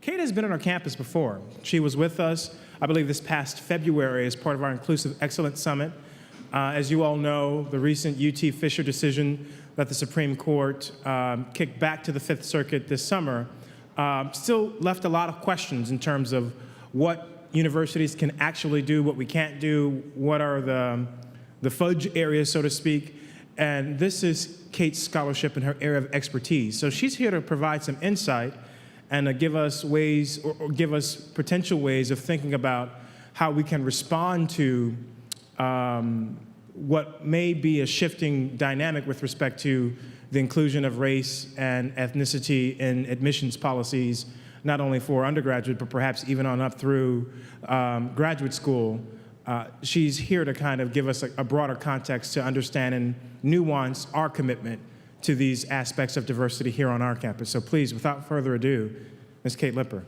Kate has been on our campus before. She was with us, I believe, this past February as part of our Inclusive Excellence Summit. As you all know, the recent UT Fisher decision that the Supreme Court kicked back to the Fifth Circuit this summer still left a lot of questions in terms of what universities can actually do, what we can't do, what are the fudge areas, so to speak. And this is Kate's scholarship in her area of expertise. So she's here to provide some insight and give us ways, or give us potential ways of thinking about how we can respond to what may be a shifting dynamic with respect to the inclusion of race and ethnicity in admissions policies, not only for undergraduate, but perhaps even on up through graduate school. She's here to kind of give us a broader context to understand and nuance our commitment to these aspects of diversity here on our campus. So please, without further ado, Ms. Kate Lipper.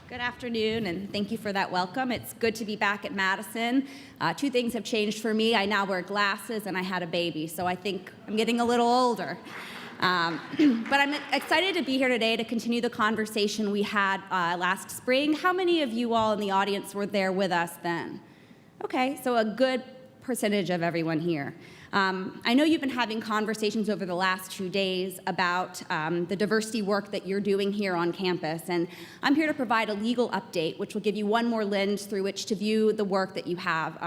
Good afternoon, and thank you for that welcome. It's good to be back at Madison. Two things have changed for me. I now wear glasses, and I had a baby, so I think I'm getting a little older. But I'm excited to be here today to continue the conversation we had last spring. How many of you all in the audience were there with us then? Okay, so a good percentage of everyone here. I know you've been having conversations over the last 2 days about the diversity work that you're doing here on campus, and I'm here to provide a legal update, which will give you one more lens through which to view the work that you have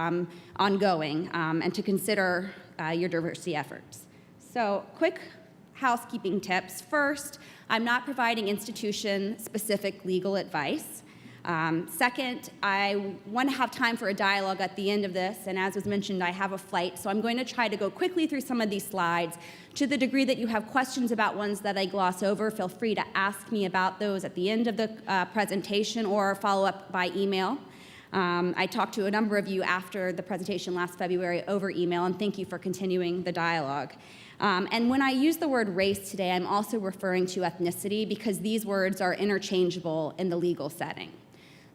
ongoing and to consider your diversity efforts. So, quick housekeeping tips. First, I'm not providing institution-specific legal advice. Second, I want to have time for a dialogue at the end of this, and as was mentioned, I have a flight, so I'm going to try to go quickly through some of these slides. To the degree that you have questions about ones that I gloss over, feel free to ask me about those at the end of the presentation or follow up by email. I talked to a number of you after the presentation last February over email, and thank you for continuing the dialogue. And when I use the word race today, I'm also referring to ethnicity because these words are interchangeable in the legal setting.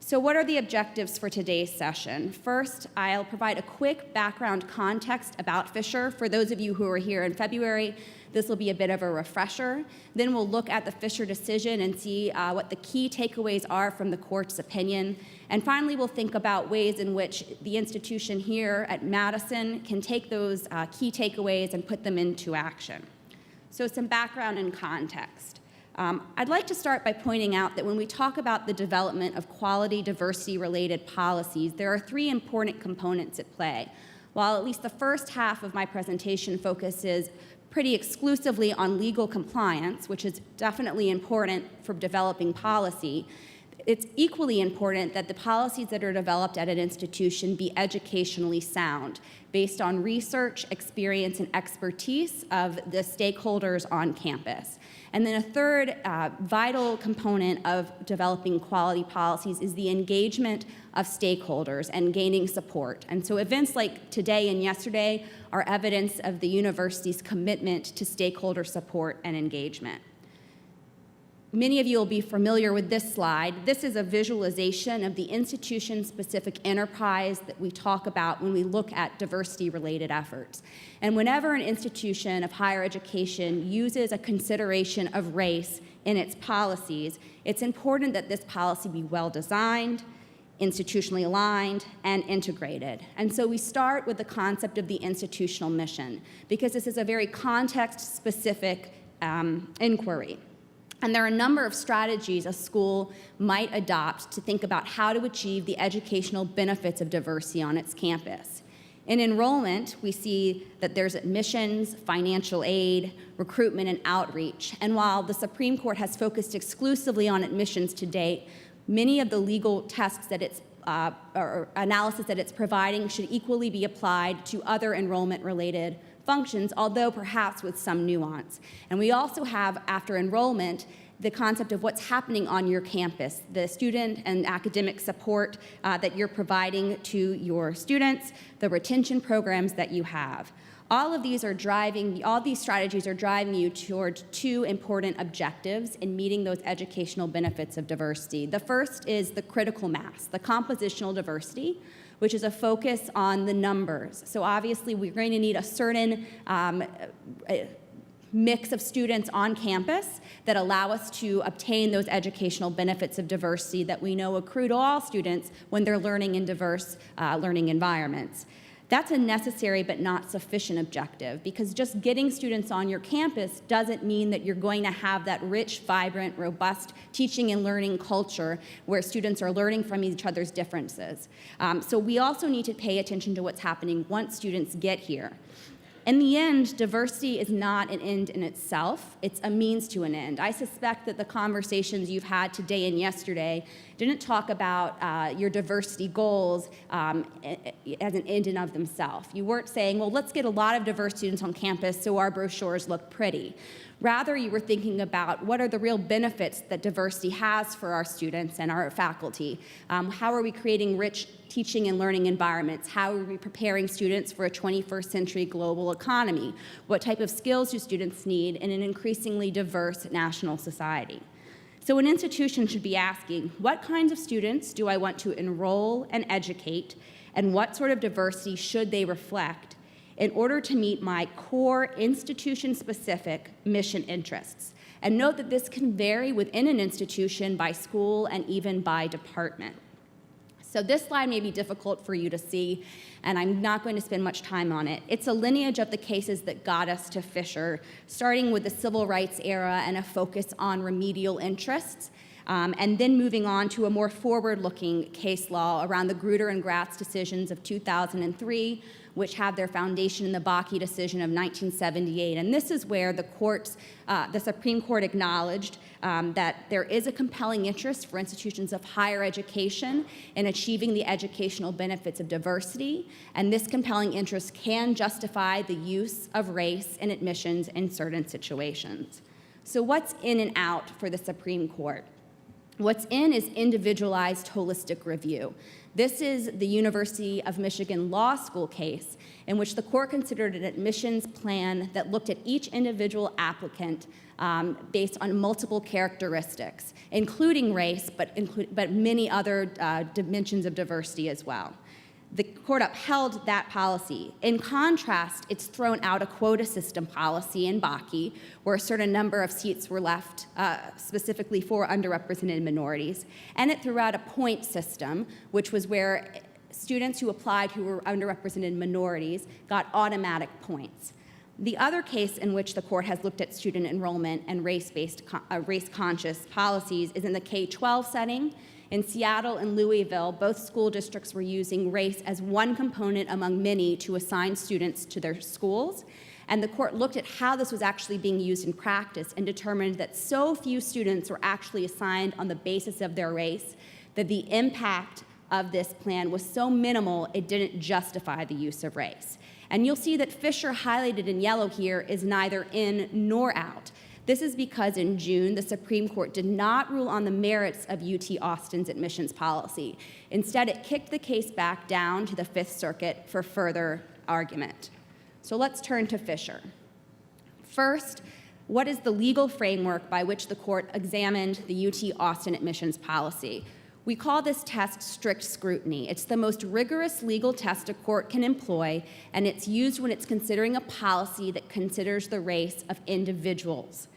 So what are the objectives for today's session? First, I'll provide a quick background context about Fisher. For those of you who were here in February, this will be a bit of a refresher. Then we'll look at the Fisher decision and see what the key takeaways are from the court's opinion. And finally, we'll think about ways in which the institution here at Madison can take those key takeaways and put them into action. So some background and context. I'd like to start by pointing out that when we talk about the development of quality, diversity-related policies, there are three important components at play. While at least the first half of my presentation focuses pretty exclusively on legal compliance, which is definitely important for developing policy, it's equally important that the policies that are developed at an institution be educationally sound, based on research, experience, and expertise of the stakeholders on campus. And then a third vital component of developing quality policies is the engagement of stakeholders and gaining support. And so events like today and yesterday are evidence of the university's commitment to stakeholder support and engagement. Many of you will be familiar with this slide. This is a visualization of the institution-specific enterprise that we talk about when we look at diversity-related efforts. And whenever an institution of higher education uses a consideration of race in its policies, it's important that this policy be well-designed, institutionally aligned, and integrated. And so we start with the concept of the institutional mission, because this is a very context-specific inquiry. And there are a number of strategies a school might adopt to think about how to achieve the educational benefits of diversity on its campus. In enrollment, we see that there's admissions, financial aid, recruitment, and outreach. And while the Supreme Court has focused exclusively on admissions to date, many of the legal tests that it's or analysis that it's providing should equally be applied to other enrollment-related functions, although perhaps with some nuance. And we also have, after enrollment, the concept of what's happening on your campus, the student and academic support that you're providing to your students, the retention programs that you have. All these strategies are driving you toward two important objectives in meeting those educational benefits of diversity. The first is the critical mass, the compositional diversity, which is a focus on the numbers. So obviously, we're going to need a certain mix of students on campus that allow us to obtain those educational benefits of diversity that we know accrue to all students when they're learning in diverse learning environments. That's a necessary but not sufficient objective, because just getting students on your campus doesn't mean that you're going to have that rich, vibrant, robust teaching and learning culture where students are learning from each other's differences. So we also need to pay attention to what's happening once students get here. In the end, diversity is not an end in itself, it's a means to an end. I suspect that the conversations you've had today and yesterday didn't talk about your diversity goals as an end in of themselves. You weren't saying, well, let's get a lot of diverse students on campus so our brochures look pretty. Rather, you were thinking about what are the real benefits that diversity has for our students and our faculty. How are we creating rich teaching and learning environments? How are we preparing students for a 21st century global economy? What type of skills do students need in an increasingly diverse national society? So an institution should be asking, what kinds of students do I want to enroll and educate, and what sort of diversity should they reflect in order to meet my core institution-specific mission interests? And note that this can vary within an institution by school and even by department. So this slide may be difficult for you to see, and I'm not going to spend much time on it. It's a lineage of the cases that got us to Fisher, starting with the civil rights era and a focus on remedial interests, and then moving on to a more forward-looking case law around the Grutter and Gratz decisions of 2003, which have their foundation in the Bakke decision of 1978. And this is where the Supreme Court acknowledged that there is a compelling interest for institutions of higher education in achieving the educational benefits of diversity, and this compelling interest can justify the use of race in admissions in certain situations. So what's in and out for the Supreme Court? What's in is individualized holistic review. This is the University of Michigan Law School case in which the court considered an admissions plan that looked at each individual applicant based on multiple characteristics, including race, but many other dimensions of diversity as well. The court upheld that policy. In contrast, it's thrown out a quota system policy in Bakke, where a certain number of seats were left specifically for underrepresented minorities. And it threw out a point system, which was where students who applied who were underrepresented minorities got automatic points. The other case in which the court has looked at student enrollment and race-conscious policies is in the K-12 setting. In Seattle and Louisville, both school districts were using race as one component among many to assign students to their schools. And the court looked at how this was actually being used in practice and determined that so few students were actually assigned on the basis of their race that the impact of this plan was so minimal it didn't justify the use of race. And you'll see that Fisher, highlighted in yellow here, is neither in nor out. This is because in June, the Supreme Court did not rule on the merits of UT Austin's admissions policy. Instead, it kicked the case back down to the Fifth Circuit for further argument. So let's turn to Fisher. First, what is the legal framework by which the court examined the UT Austin admissions policy? We call this test strict scrutiny. It's the most rigorous legal test a court can employ, and it's used when it's considering a policy that considers the race of individuals.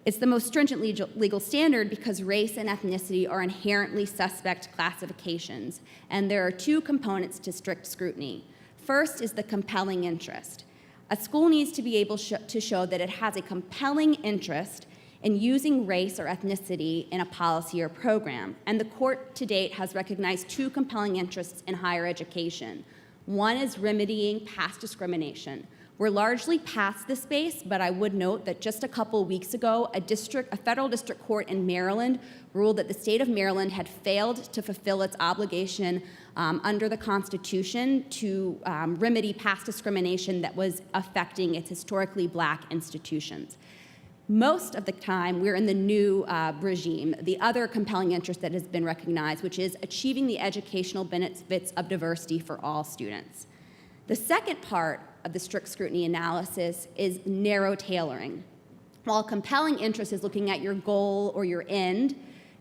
It's the most stringent legal standard because race and ethnicity are inherently suspect classifications, and there are two components to strict scrutiny. First is the compelling interest. A school needs to be able to show that it has a compelling interest in using race or ethnicity in a policy or program, and the court to date has recognized two compelling interests in higher education. One is remedying past discrimination. We're largely past this space, but I would note that just a couple weeks ago, a federal district court in Maryland ruled that the state of Maryland had failed to fulfill its obligation under the Constitution to remedy past discrimination that was affecting its historically Black institutions. Most of the time, we're in the new regime, the other compelling interest that has been recognized, which is achieving the educational benefits of diversity for all students. The second part of the strict scrutiny analysis is narrow tailoring. While compelling interest is looking at your goal or your end,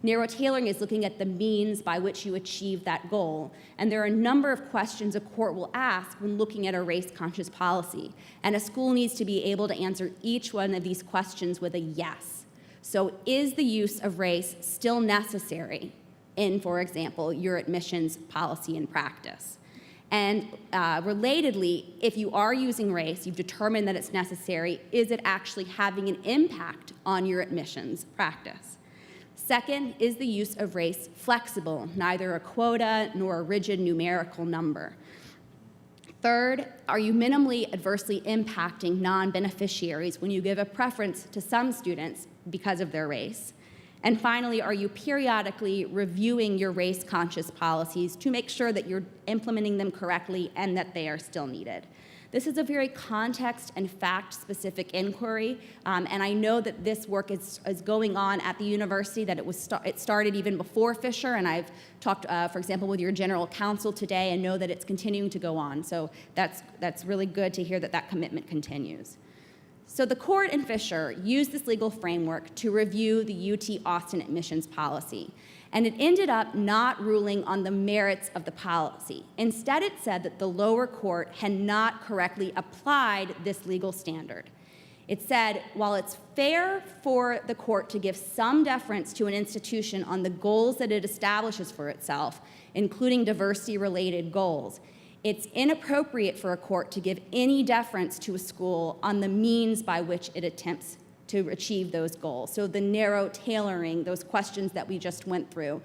Narrow tailoring is looking at the means by which you achieve that goal. And there are a number of questions a court will ask when looking at a race-conscious policy. And a school needs to be able to answer each one of these questions with a yes. So is the use of race still necessary in, for example, your admissions policy and practice? And relatedly, if you are using race, you've determined that it's necessary, is it actually having an impact on your admissions practice? Second, is the use of race flexible, neither a quota nor a rigid numerical number? Third, are you minimally adversely impacting non-beneficiaries when you give a preference to some students because of their race? And finally, are you periodically reviewing your race-conscious policies to make sure that you're implementing them correctly and that they are still needed? This is a very context and fact-specific inquiry, and I know that this work is going on at the university, that it started even before Fisher, and I've talked, for example, with your general counsel today and know that it's continuing to go on. So that's really good to hear that that commitment continues. So the court in Fisher used this legal framework to review the UT Austin admissions policy, and it ended up not ruling on the merits of the policy. Instead, it said that the lower court had not correctly applied this legal standard. It said, while it's fair for the court to give some deference to an institution on the goals that it establishes for itself, including diversity-related goals, it's inappropriate for a court to give any deference to a school on the means by which it attempts to achieve those goals. So the narrow tailoring, those questions that we just went through,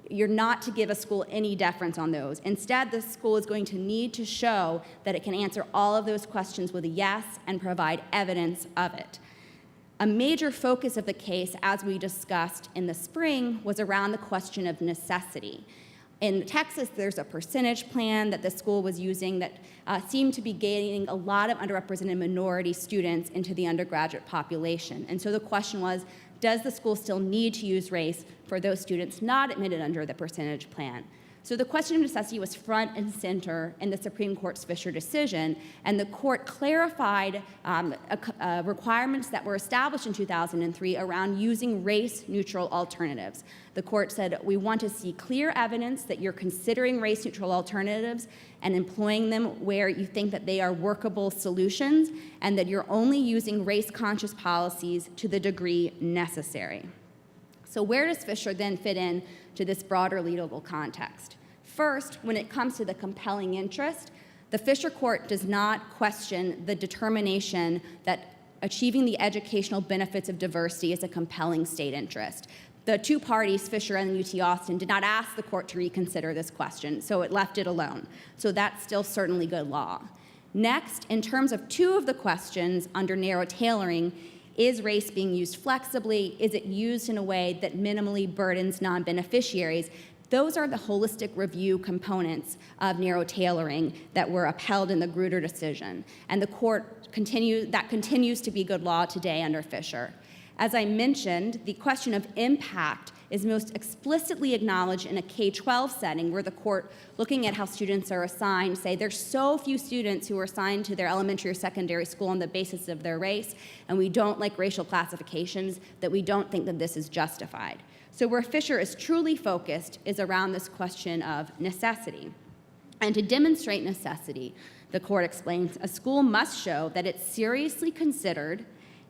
you're not to give a school any deference on those. Instead, the school is going to need to show that it can answer all of those questions with a yes and provide evidence of it. A major focus of the case, as we discussed in the spring, was around the question of necessity. In Texas, there's a percentage plan that the school was using that seemed to be gaining a lot of underrepresented minority students into the undergraduate population. And so the question was, does the school still need to use race for those students not admitted under the percentage plan? So the question of necessity was front and center in the Supreme Court's Fisher decision, and the court clarified requirements that were established in 2003 around using race-neutral alternatives. The court said, we want to see clear evidence that you're considering race-neutral alternatives and employing them where you think that they are workable solutions, and that you're only using race-conscious policies to the degree necessary. So where does Fisher then fit in to this broader legal context? First, when it comes to the compelling interest, the Fisher court does not question the determination that achieving the educational benefits of diversity is a compelling state interest. The two parties, Fisher and UT Austin, did not ask the court to reconsider this question, so it left it alone. So that's still certainly good law. Next, in terms of two of the questions under narrow tailoring, is race being used flexibly? Is it used in a way that minimally burdens non-beneficiaries? Those are the holistic review components of narrow tailoring that were upheld in the Grutter decision. And the court continues to be good law today under Fisher. As I mentioned, the question of impact is most explicitly acknowledged in a K-12 setting where the court, looking at how students are assigned, say there's so few students who are assigned to their elementary or secondary school on the basis of their race, and we don't like racial classifications, that we don't think that this is justified. So where Fisher is truly focused is around this question of necessity. And to demonstrate necessity, the court explains, a school must show that it seriously considered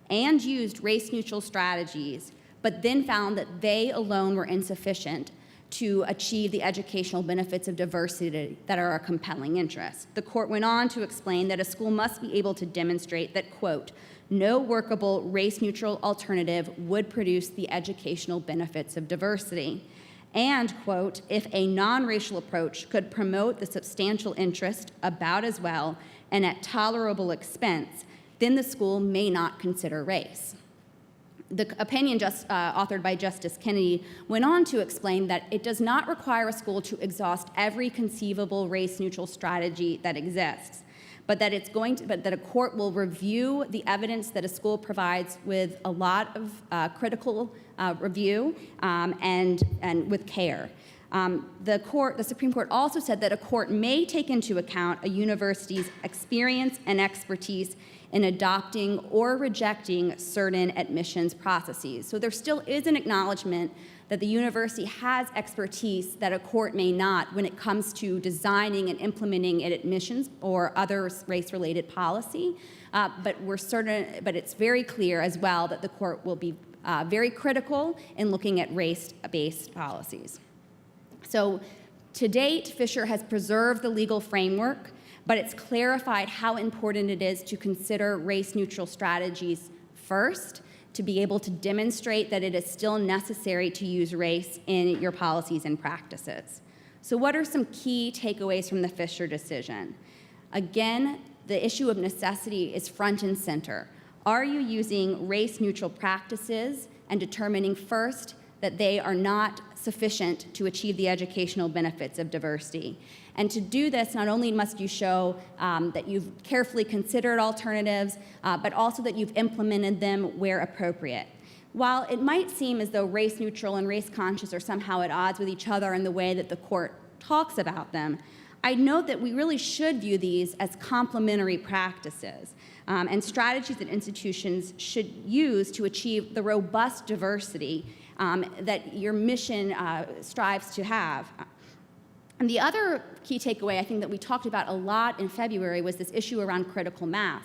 and used race-neutral strategies, but then found that they alone were insufficient to achieve the educational benefits of diversity that are a compelling interest. The court went on to explain that a school must be able to demonstrate that, quote, no workable race-neutral alternative would produce the educational benefits of diversity. And, quote, if a non-racial approach could promote the substantial interest about as well and at tolerable expense, then the school may not consider race. The opinion authored by Justice Kennedy went on to explain that it does not require a school to exhaust every conceivable race-neutral strategy that exists, but that a court will review the evidence that a school provides with a lot of critical review and with care. The Supreme Court also said that a court may take into account a university's experience and expertise in adopting or rejecting certain admissions processes. So there still is an acknowledgement that the university has expertise that a court may not when it comes to designing and implementing an admissions or other race-related policy. But it's very clear as well that the court will be very critical in looking at race-based policies. So to date, Fisher has preserved the legal framework, but it's clarified how important it is to consider race-neutral strategies first, to be able to demonstrate that it is still necessary to use race in your policies and practices. So what are some key takeaways from the Fisher decision? Again, the issue of necessity is front and center. Are you using race-neutral practices and determining first that they are not sufficient to achieve the educational benefits of diversity? And to do this, not only must you show that you've carefully considered alternatives, but also that you've implemented them where appropriate. While it might seem as though race neutral and race conscious are somehow at odds with each other in the way that the court talks about them, I note that we really should view these as complementary practices and strategies that institutions should use to achieve the robust diversity that your mission strives to have. And the other key takeaway I think that we talked about a lot in February was this issue around critical mass.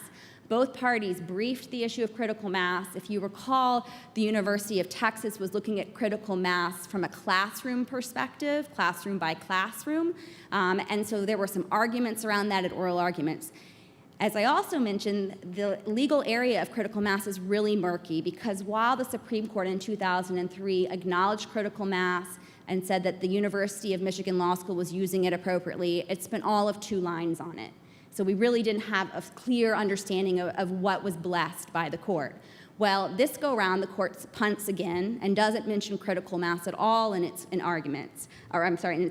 Both parties briefed the issue of critical mass. If you recall, the University of Texas was looking at critical mass from a classroom perspective, classroom by classroom. And so there were some arguments around that at oral arguments. As I also mentioned, the legal area of critical mass is really murky because while the Supreme Court in 2003 acknowledged critical mass and said that the University of Michigan Law School was using it appropriately, it spent all of 2 lines on it. So we really didn't have a clear understanding of what was blessed by the court. Well, this go around, the court punts again and doesn't mention critical mass at all in its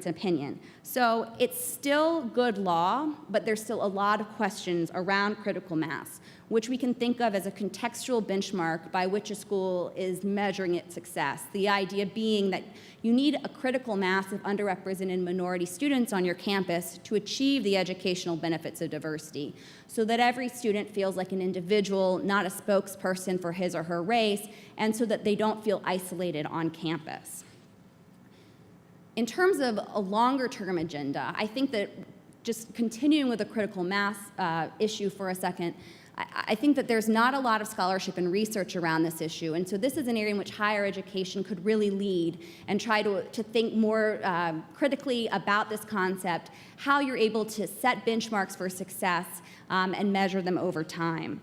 opinion. So it's still good law, but there's still a lot of questions around critical mass, which we can think of as a contextual benchmark by which a school is measuring its success. The idea being that you need a critical mass of underrepresented minority students on your campus to achieve the educational benefits of diversity, so that every student feels like an individual, not a spokesperson for his or her race, and so that they don't feel isolated on campus. In terms of a longer-term agenda, I think that just continuing with the critical mass issue for a second, I think that there's not a lot of scholarship and research around this issue, and so this is an area in which higher education could really lead and try to think more critically about this concept, how you're able to set benchmarks for success and measure them over time.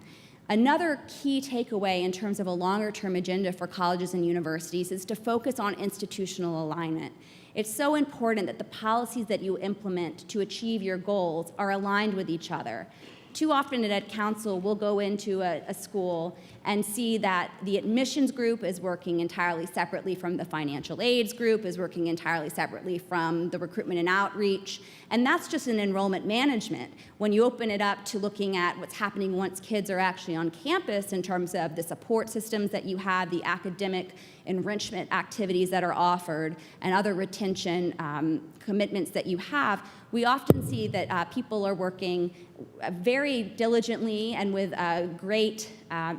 Another key takeaway in terms of a longer-term agenda for colleges and universities is to focus on institutional alignment. It's so important that the policies that you implement to achieve your goals are aligned with each other. Too often at Ed Council, we'll go into a school and see that the admissions group is working entirely separately from the financial aids group, is working entirely separately from the recruitment and outreach, and that's just an enrollment management. When you open it up to looking at what's happening once kids are actually on campus in terms of the support systems that you have, the academic enrichment activities that are offered, and other retention commitments that you have, we often see that people are working very diligently and with great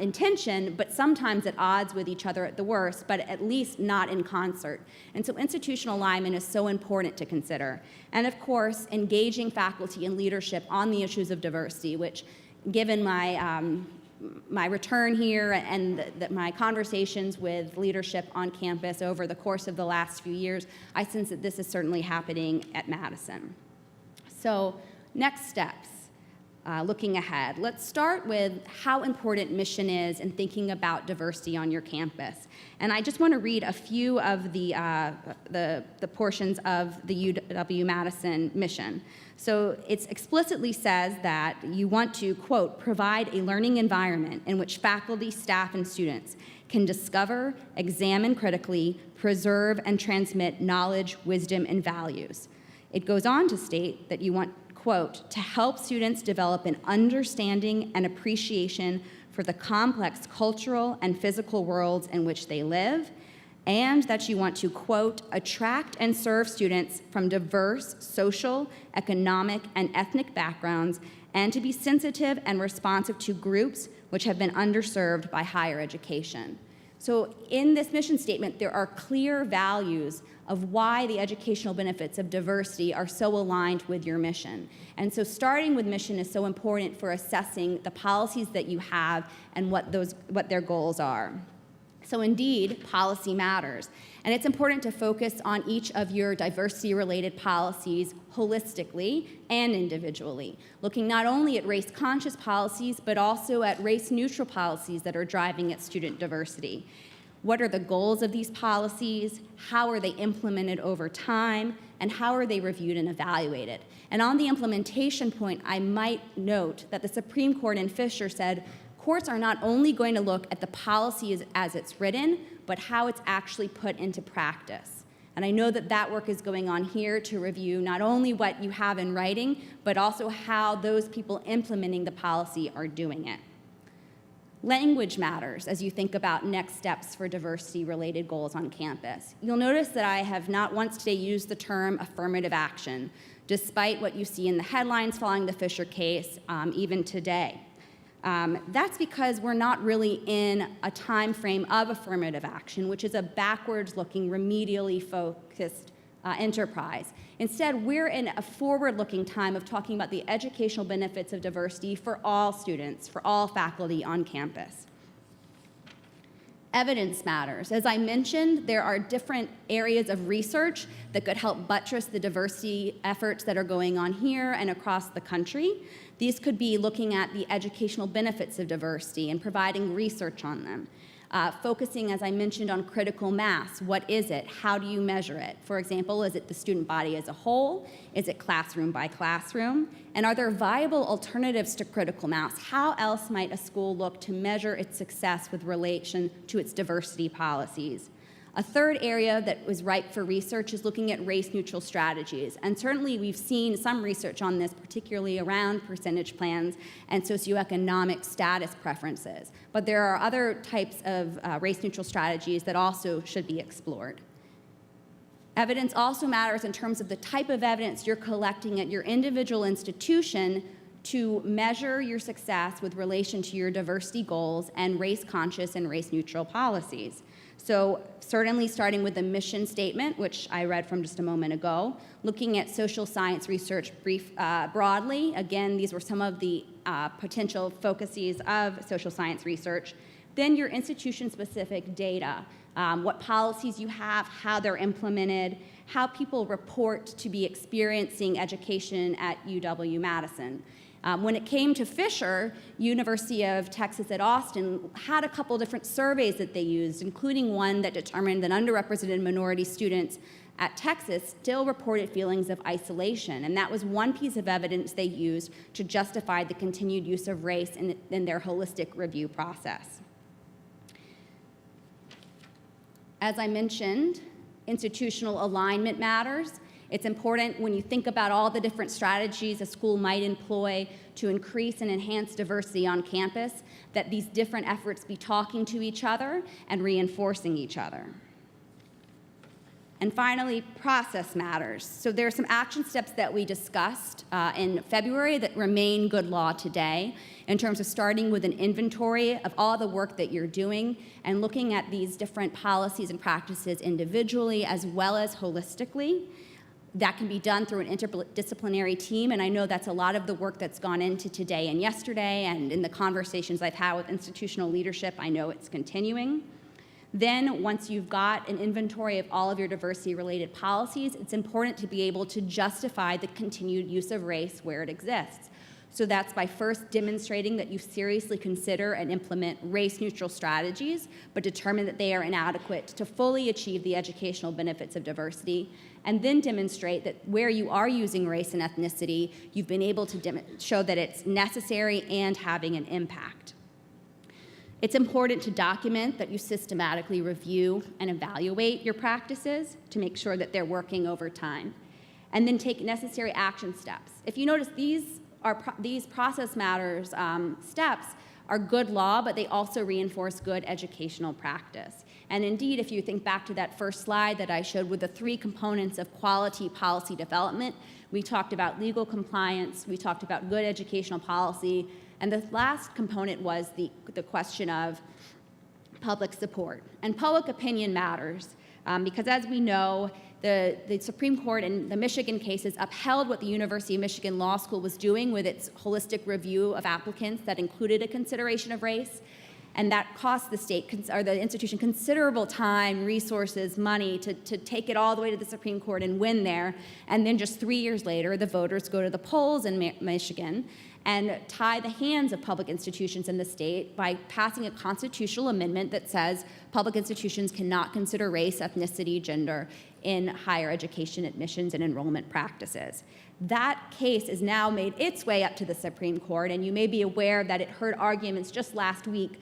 intention, but sometimes at odds with each other at the worst, but at least not in concert. And so institutional alignment is so important to consider. And of course, engaging faculty and leadership on the issues of diversity, which given my return here and my conversations with leadership on campus over the course of the last few years, I sense that this is certainly happening at Madison. So next steps, looking ahead. Let's start with how important mission is in thinking about diversity on your campus. And I just want to read a few of the portions of the UW-Madison mission. So it explicitly says that you want to, quote, provide a learning environment in which faculty, staff, and students can discover, examine critically, preserve, and transmit knowledge, wisdom, and values. It goes on to state that you want, quote, to help students develop an understanding and appreciation for the complex cultural and physical worlds in which they live, and that you want to, quote, attract and serve students from diverse social, economic, and ethnic backgrounds, and to be sensitive and responsive to groups which have been underserved by higher education. So in this mission statement, there are clear values of why the educational benefits of diversity are so aligned with your mission. And so starting with mission is so important for assessing the policies that you have and what their goals are. So indeed, policy matters. And it's important to focus on each of your diversity-related policies holistically and individually, looking not only at race-conscious policies, but also at race-neutral policies that are driving at student diversity. What are the goals of these policies? How are they implemented over time? And how are they reviewed and evaluated? And on the implementation point, I might note that the Supreme Court in Fisher said, courts are not only going to look at the policy as it's written, but how it's actually put into practice. And I know that that work is going on here to review not only what you have in writing, but also how those people implementing the policy are doing it. Language matters as you think about next steps for diversity-related goals on campus. You'll notice that I have not once today used the term affirmative action, despite what you see in the headlines following the Fisher case, even today. That's because we're not really in a time frame of affirmative action, which is a backwards-looking, remedially focused enterprise. Instead, we're in a forward-looking time of talking about the educational benefits of diversity for all students, for all faculty on campus. Evidence matters. As I mentioned, there are different areas of research that could help buttress the diversity efforts that are going on here and across the country. These could be looking at the educational benefits of diversity and providing research on them. Focusing, as I mentioned, on critical mass. What is it? How do you measure it? For example, is it the student body as a whole? Is it classroom by classroom? And are there viable alternatives to critical mass? How else might a school look to measure its success with relation to its diversity policies? A third area that was ripe for research is looking at race-neutral strategies. And certainly we've seen some research on this, particularly around percentage plans and socioeconomic status preferences. But there are other types of race-neutral strategies that also should be explored. Evidence also matters in terms of the type of evidence you're collecting at your individual institution to measure your success with relation to your diversity goals and race-conscious and race-neutral policies. So certainly starting with the mission statement, which I read from just a moment ago, looking at social science research broadly. Again, these were some of the potential focuses of social science research. Then your institution-specific data, what policies you have, how they're implemented, how people report to be experiencing education at UW-Madison. When it came to Fisher, University of Texas at Austin had a couple different surveys that they used, including one that determined that underrepresented minority students at Texas still reported feelings of isolation, and that was one piece of evidence they used to justify the continued use of race in their holistic review process. As I mentioned, institutional alignment matters. It's important when you think about all the different strategies a school might employ to increase and enhance diversity on campus, that these different efforts be talking to each other and reinforcing each other. And finally, process matters. So there are some action steps that we discussed in February that remain good law today in terms of starting with an inventory of all the work that you're doing and looking at these different policies and practices individually as well as holistically. That can be done through an interdisciplinary team, and I know that's a lot of the work that's gone into today and yesterday, and in the conversations I've had with institutional leadership, I know it's continuing. Then, once you've got an inventory of all of your diversity-related policies, it's important to be able to justify the continued use of race where it exists. So that's by first demonstrating that you seriously consider and implement race-neutral strategies, but determine that they are inadequate to fully achieve the educational benefits of diversity, and then demonstrate that where you are using race and ethnicity, you've been able to show that it's necessary and having an impact. It's important to document that you systematically review and evaluate your practices to make sure that they're working over time, and then take necessary action steps. If you notice, these process matters steps are good law, but they also reinforce good educational practice. And indeed, if you think back to that first slide that I showed with the 3 components of quality policy development, we talked about legal compliance, we talked about good educational policy, and the last component was the question of public support. And public opinion matters because, as we know, the Supreme Court in the Michigan cases upheld what the University of Michigan Law School was doing with its holistic review of applicants that included a consideration of race. And that cost the state or the institution considerable time, resources, money to take it all the way to the Supreme Court and win there. And then just 3 years later, the voters go to the polls in Michigan and tie the hands of public institutions in the state by passing a constitutional amendment that says public institutions cannot consider race, ethnicity, gender in higher education admissions and enrollment practices. That case has now made its way up to the Supreme Court, and you may be aware that it heard arguments just last week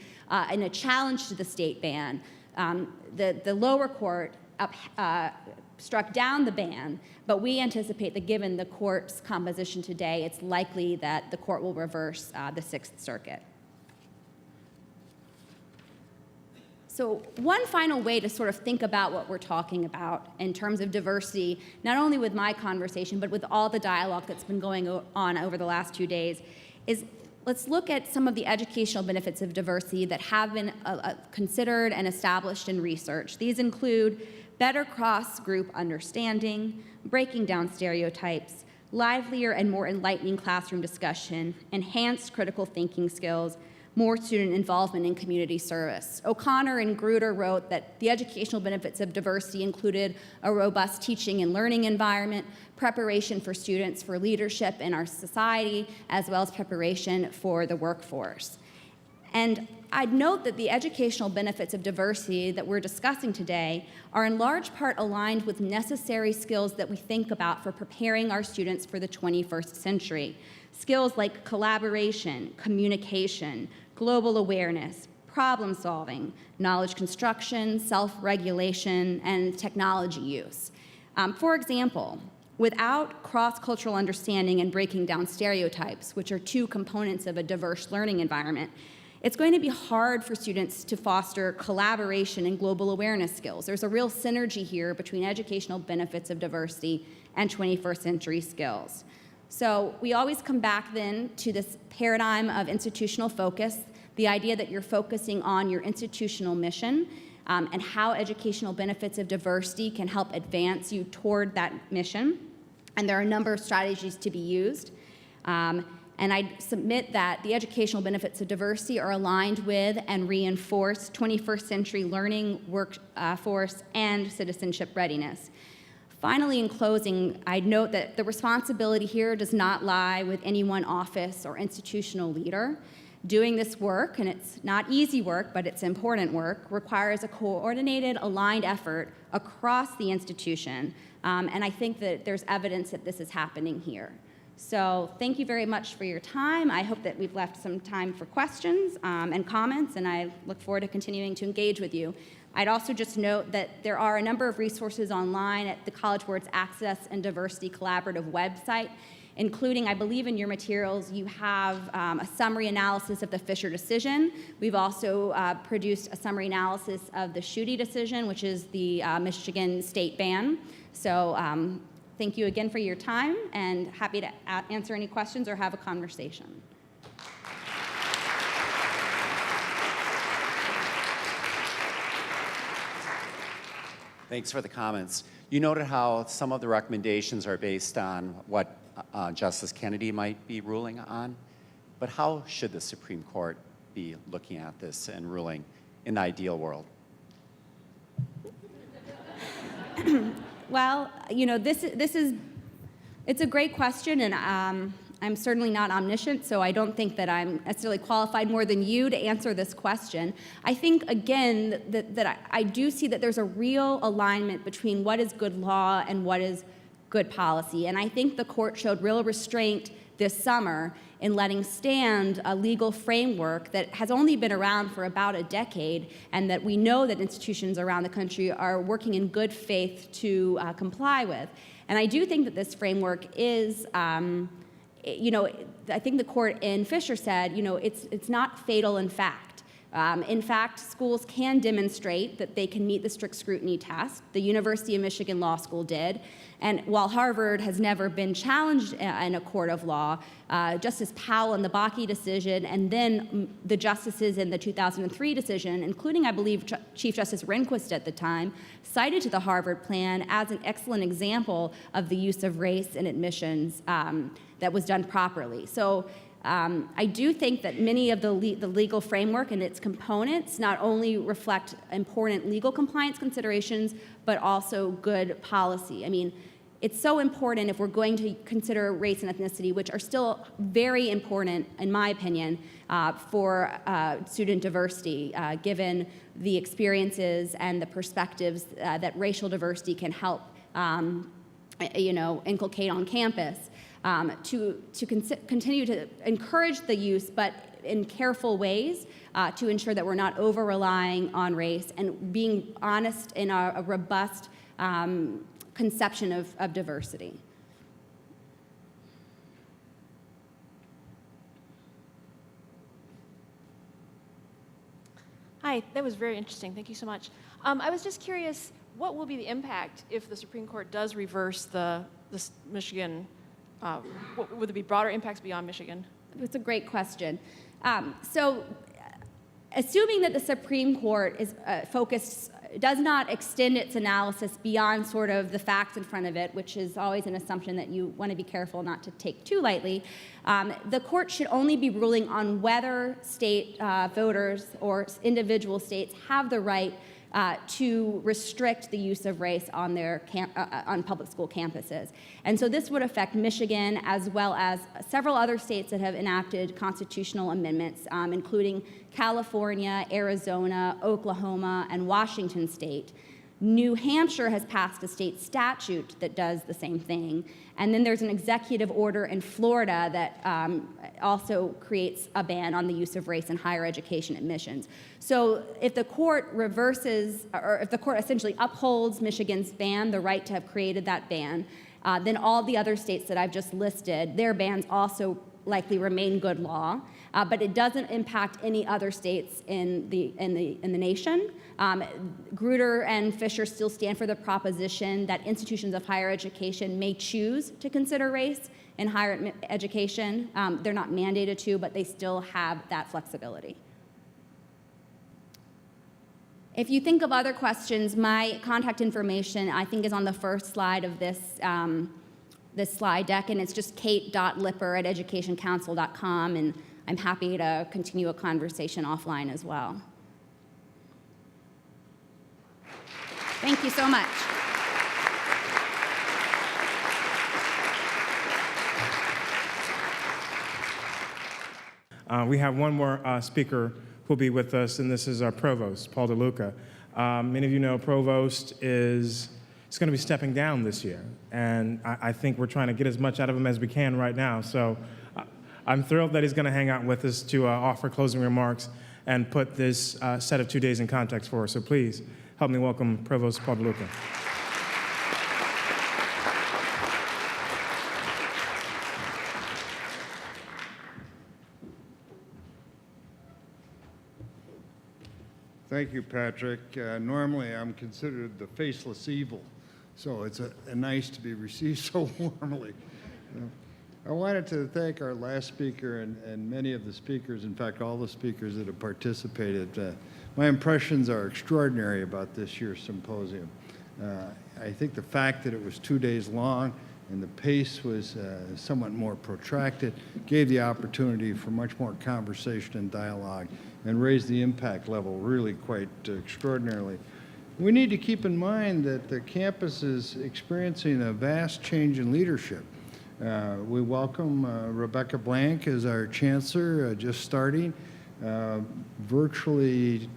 in a challenge to the state ban. The lower court struck down the ban, but we anticipate that given the court's composition today, it's likely that the court will reverse the Sixth Circuit. So one final way to sort of think about what we're talking about in terms of diversity, not only with my conversation, but with all the dialogue that's been going on over the last 2 days, is let's look at some of the educational benefits of diversity that have been considered and established in research. These include better cross-group understanding, breaking down stereotypes, livelier and more enlightening classroom discussion, enhanced critical thinking skills, more student involvement in community service. O'Connor and Gruder wrote that the educational benefits of diversity included a robust teaching and learning environment, preparation for students for leadership in our society, as well as preparation for the workforce. And I'd note that the educational benefits of diversity that we're discussing today are in large part aligned with necessary skills that we think about for preparing our students for the 21st century. Skills like collaboration, communication, global awareness, problem solving, knowledge construction, self-regulation, and technology use. For example, without cross-cultural understanding and breaking down stereotypes, which are 2 components of a diverse learning environment, it's going to be hard for students to foster collaboration and global awareness skills. There's a real synergy here between educational benefits of diversity and 21st century skills. So we always come back then to this paradigm of institutional focus, the idea that you're focusing on your institutional mission and how educational benefits of diversity can help advance you toward that mission. And there are a number of strategies to be used. And I submit that the educational benefits of diversity are aligned with and reinforce 21st century learning, workforce, and citizenship readiness. Finally, in closing, I'd note that the responsibility here does not lie with any one office or institutional leader. Doing this work, and it's not easy work, but it's important work, requires a coordinated, aligned effort across the institution. And I think that there's evidence that this is happening here. So thank you very much for your time. I hope that we've left some time for questions and comments, and I look forward to continuing to engage with you. I'd also just note that there are a number of resources online at the College Board's Access and Diversity Collaborative website, including, I believe in your materials, you have a summary analysis of the Fisher decision. We've also produced a summary analysis of the Schuette decision, which is the Michigan state ban. So thank you again for your time, and happy to answer any questions or have a conversation. Thanks for the comments. You noted how some of the recommendations are based on what Justice Kennedy might be ruling on, but how should the Supreme Court be looking at this and ruling in the ideal world? Well, you know, it's a great question, and I'm certainly not omniscient, so I don't think that I'm necessarily qualified more than you to answer this question. I think, again, that I do see that there's a real alignment between what is good law and what is good policy, and I think the court showed real restraint this summer in letting stand a legal framework that has only been around for about a decade, and that we know that institutions around the country are working in good faith to comply with. And I do think that this framework is I think the court in Fisher said, it's not fatal in fact. In fact, schools can demonstrate that they can meet the strict scrutiny test. The University of Michigan Law School did. And while Harvard has never been challenged in a court of law, Justice Powell in the Bakke decision, and then the justices in the 2003 decision, including, I believe, Chief Justice Rehnquist at the time, cited to the Harvard plan as an excellent example of the use of race in admissions that was done properly. So I do think that many of the legal framework and its components not only reflect important legal compliance considerations, but also good policy. I mean, it's so important if we're going to consider race and ethnicity, which are still very important, in my opinion, for student diversity, given the experiences and the perspectives that racial diversity can help, inculcate on campus. To continue to encourage the use, but in careful ways to ensure that we're not over-relying on race and being honest in a robust conception of diversity. Hi, that was very interesting. Thank you so much. I was just curious, what will be the impact if the Supreme Court does reverse this Michigan? Would there be broader impacts beyond Michigan? That's a great question. So, assuming that the Supreme Court is does not extend its analysis beyond sort of the facts in front of it, which is always an assumption that you want to be careful not to take too lightly, the court should only be ruling on whether state voters or individual states have the right to restrict the use of race on their on public school campuses. And so this would affect Michigan as well as several other states that have enacted constitutional amendments, including California, Arizona, Oklahoma, and Washington state. New Hampshire has passed a state statute that does the same thing. And then there's an executive order in Florida that also creates a ban on the use of race in higher education admissions. So if the court reverses, or if the court essentially upholds Michigan's ban, the right to have created that ban, then all the other states that I've just listed, their bans also likely remain good law, but it doesn't impact any other states in the nation. Grutter and Fisher still stand for the proposition that institutions of higher education may choose to consider race in higher education. They're not mandated to, but they still have that flexibility. If you think of other questions, my contact information, I think, is on the first slide of this slide deck, and it's just kate.lipper@educationcouncil.com, and I'm happy to continue a conversation offline as well. Thank you so much. We have one more speaker who'll be with us, and this is our provost, Paul DeLuca. Many of you know Provost is going to be stepping down this year, and I think we're trying to get as much out of him as we can right now. So I'm thrilled that he's going to hang out with us to offer closing remarks and put this set of 2 days in context for us. So please help me welcome Provost Paul DeLuca. Thank you, Patrick. Normally, I'm considered the faceless evil, so it's nice to be received so warmly. I wanted to thank our last speaker and many of the speakers, in fact, all the speakers that have participated. My impressions are extraordinary about this year's symposium. I think the fact that it was 2 days long and the pace was somewhat more protracted gave the opportunity for much more conversation and dialogue and raised the impact level really quite extraordinarily. We need to keep in mind that the campus is experiencing a vast change in leadership. We welcome Rebecca Blank as our chancellor, just starting. Virtually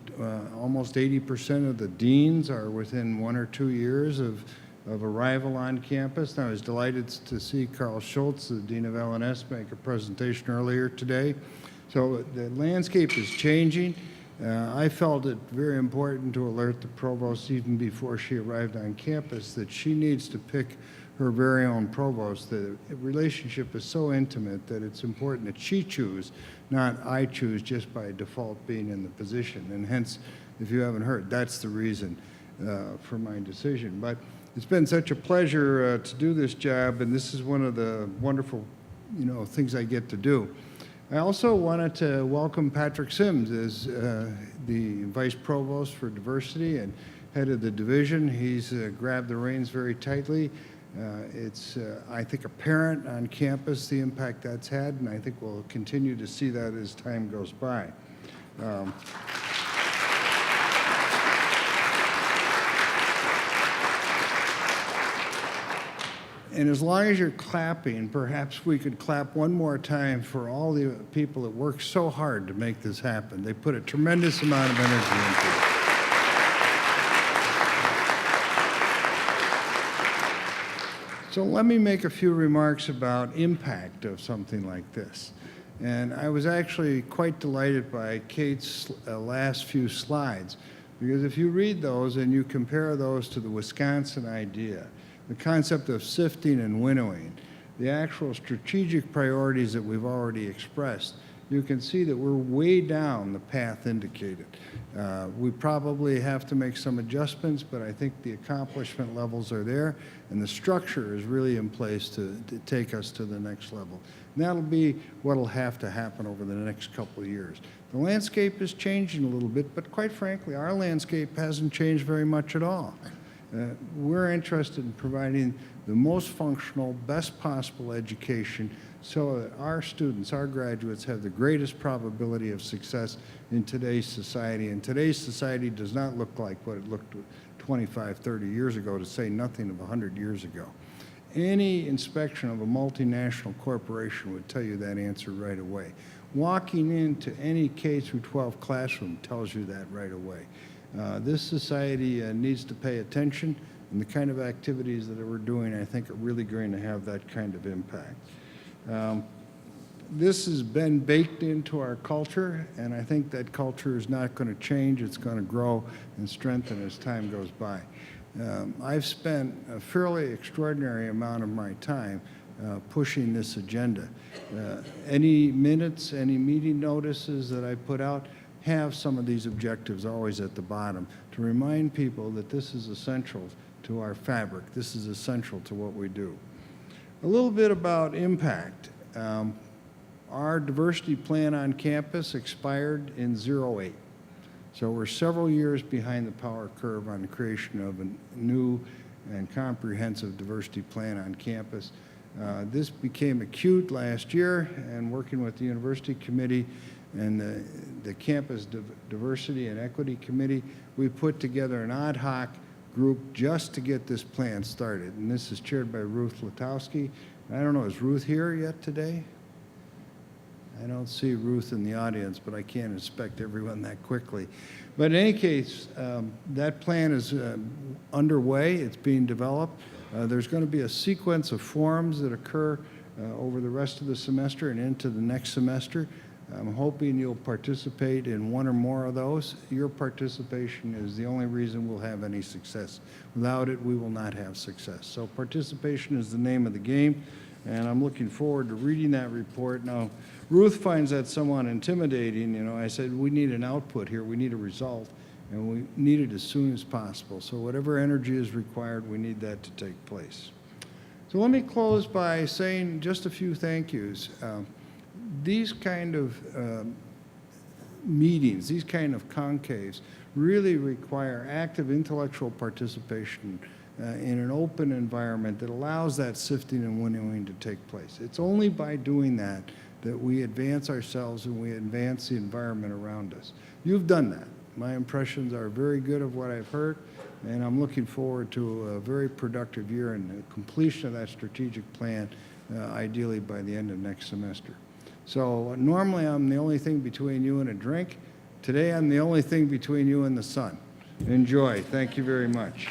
almost 80% of the deans are within 1 or 2 years of arrival on campus. And I was delighted to see Carl Schultz, the Dean of L&S, make a presentation earlier today. So the landscape is changing. I felt it very important to alert the provost even before she arrived on campus that she needs to pick her very own provost. The relationship is so intimate that it's important that she choose, not I choose just by default being in the position. And hence, if you haven't heard, that's the reason for my decision. But it's been such a pleasure to do this job, and this is one of the wonderful, things I get to do. I also wanted to welcome Patrick Sims as the Vice Provost for Diversity and head of the division. He's grabbed the reins very tightly. It's, I think, apparent on campus the impact that's had, and I think we'll continue to see that as time goes by. And as long as you're clapping, perhaps we could clap one more time for all the people that work so hard to make this happen. They put a tremendous amount of energy into it. So let me make a few remarks about impact of something like this. And I was actually quite delighted by Kate's last few slides, because if you read those and you compare those to the Wisconsin idea, the concept of sifting and winnowing, the actual strategic priorities that we've already expressed, you can see that we're way down the path indicated. We probably have to make some adjustments, but I think the accomplishment levels are there, and the structure is really in place to take us to the next level. And that'll be what'll have to happen over the next couple of years. The landscape is changing a little bit, but quite frankly, our landscape hasn't changed very much at all. We're interested in providing the most functional, best possible education so that our students, our graduates, have the greatest probability of success in today's society. And today's society does not look like what it looked 25, 30 years ago, to say nothing of 100 years ago. Any inspection of a multinational corporation would tell you that answer right away. Walking into any K-12 classroom tells you that right away. This society needs to pay attention, and the kind of activities that we're doing, I think, are really going to have that kind of impact. This has been baked into our culture, and I think that culture is not going to change. It's going to grow and strengthen as time goes by. I've spent a fairly extraordinary amount of my time pushing this agenda. Any minutes, any meeting notices that I put out have some of these objectives always at the bottom to remind people that this is essential to our fabric. This is essential to what we do. A little bit about impact. Our diversity plan on campus expired in '08. So we're several years behind the power curve on the creation of a new and comprehensive diversity plan on campus. This became acute last year, and working with the University Committee and the Campus Diversity and Equity Committee, we put together an ad hoc group just to get this plan started. And this is chaired by Ruth Letowski. I don't know, is Ruth here yet today? I don't see Ruth in the audience, but I can't inspect everyone that quickly. But in any case, that plan is underway. It's being developed. There's going to be a sequence of forums that occur over the rest of the semester and into the next semester. I'm hoping you'll participate in one or more of those. Your participation is the only reason we'll have any success. Without it, we will not have success. So participation is the name of the game, and I'm looking forward to reading that report. Now, Ruth finds that somewhat intimidating. I said, we need an output here. We need a result, and we need it as soon as possible. So whatever energy is required, we need that to take place. So let me close by saying just a few thank yous. These kind of meetings, these kind of concaves, really require active intellectual participation in an open environment that allows that sifting and winnowing to take place. It's only by doing that that we advance ourselves and we advance the environment around us. You've done that. My impressions are very good of what I've heard, and I'm looking forward to a very productive year and the completion of that strategic plan, ideally by the end of next semester. So normally I'm the only thing between you and a drink. Today I'm the only thing between you and the sun. Enjoy. Thank you very much.